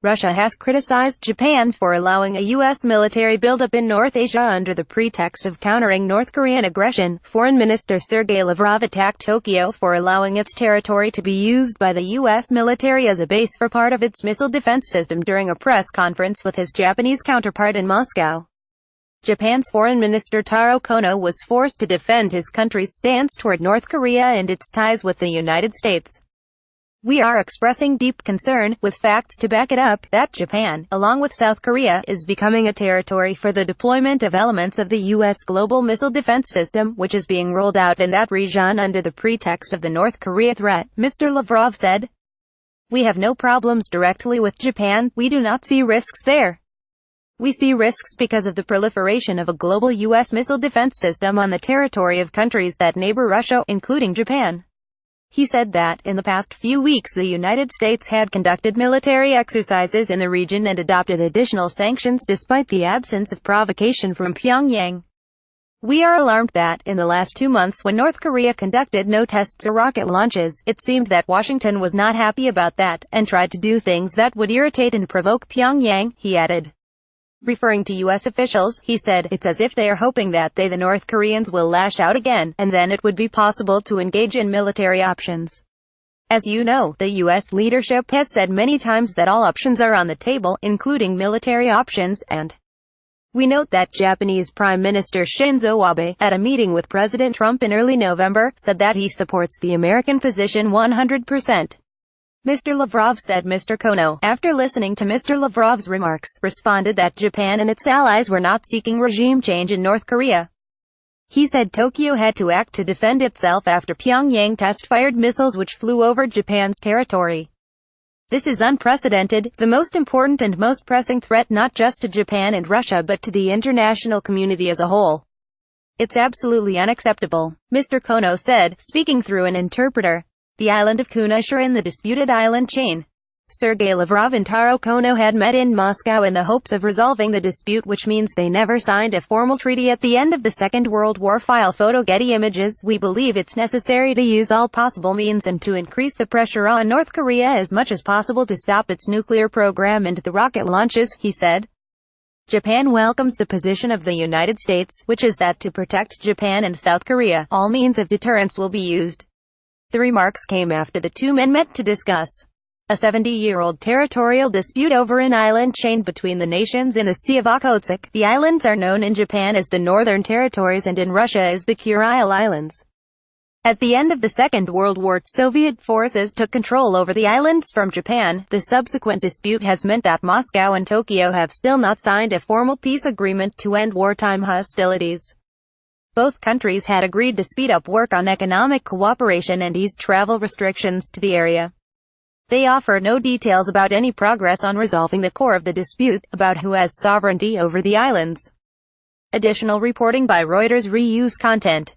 Russia has criticized Japan for allowing a U.S. military buildup in North Asia under the pretext of countering North Korean aggression. Foreign Minister Sergei Lavrov attacked Tokyo for allowing its territory to be used by the U.S. military as a base for part of its missile defense system during a press conference with his Japanese counterpart in Moscow. Japan's Foreign Minister Taro Kono was forced to defend his country's stance toward North Korea and its ties with the United States. "We are expressing deep concern, with facts to back it up, that Japan, along with South Korea, is becoming a territory for the deployment of elements of the U.S. global missile defense system, which is being rolled out in that region under the pretext of the North Korea threat," Mr. Lavrov said. "We have no problems directly with Japan, we do not see risks there. We see risks because of the proliferation of a global U.S. missile defense system on the territory of countries that neighbor Russia, including Japan." He said that, in the past few weeks the United States had conducted military exercises in the region and adopted additional sanctions despite the absence of provocation from Pyongyang. "We are alarmed that, in the last 2 months when North Korea conducted no tests or rocket launches, it seemed that Washington was not happy about that, and tried to do things that would irritate and provoke Pyongyang," he added. Referring to U.S. officials, he said, "It's as if they are hoping that the North Koreans will lash out again, and then it would be possible to engage in military options. As you know, the U.S. leadership has said many times that all options are on the table, including military options, and we note that Japanese Prime Minister Shinzo Abe, at a meeting with President Trump in early November, said that he supports the American position 100%. Mr. Lavrov said. Mr. Kono, after listening to Mr. Lavrov's remarks, responded that Japan and its allies were not seeking regime change in North Korea. He said Tokyo had to act to defend itself after Pyongyang test-fired missiles which flew over Japan's territory. "This is unprecedented, the most important and most pressing threat not just to Japan and Russia but to the international community as a whole. It's absolutely unacceptable," Mr. Kono said, speaking through an interpreter. The island of Kunoshira in the disputed island chain. Sergei Lavrov and Taro Kono had met in Moscow in the hopes of resolving the dispute, which means they never signed a formal treaty at the end of the Second World War. File photo Getty Images. "We believe it's necessary to use all possible means and to increase the pressure on North Korea as much as possible to stop its nuclear program and the rocket launches," he said. Japan welcomes the position of the United States, which is that to protect Japan and South Korea, all means of deterrence will be used. The remarks came after the two men met to discuss a 70-year-old territorial dispute over an island chain between the nations in the Sea of Okhotsk. The islands are known in Japan as the Northern Territories and in Russia as the Kuril Islands. At the end of the Second World War, Soviet forces took control over the islands from Japan. The subsequent dispute has meant that Moscow and Tokyo have still not signed a formal peace agreement to end wartime hostilities. Both countries had agreed to speed up work on economic cooperation and ease travel restrictions to the area. They offer no details about any progress on resolving the core of the dispute, about who has sovereignty over the islands. Additional reporting by Reuters. Reuse content.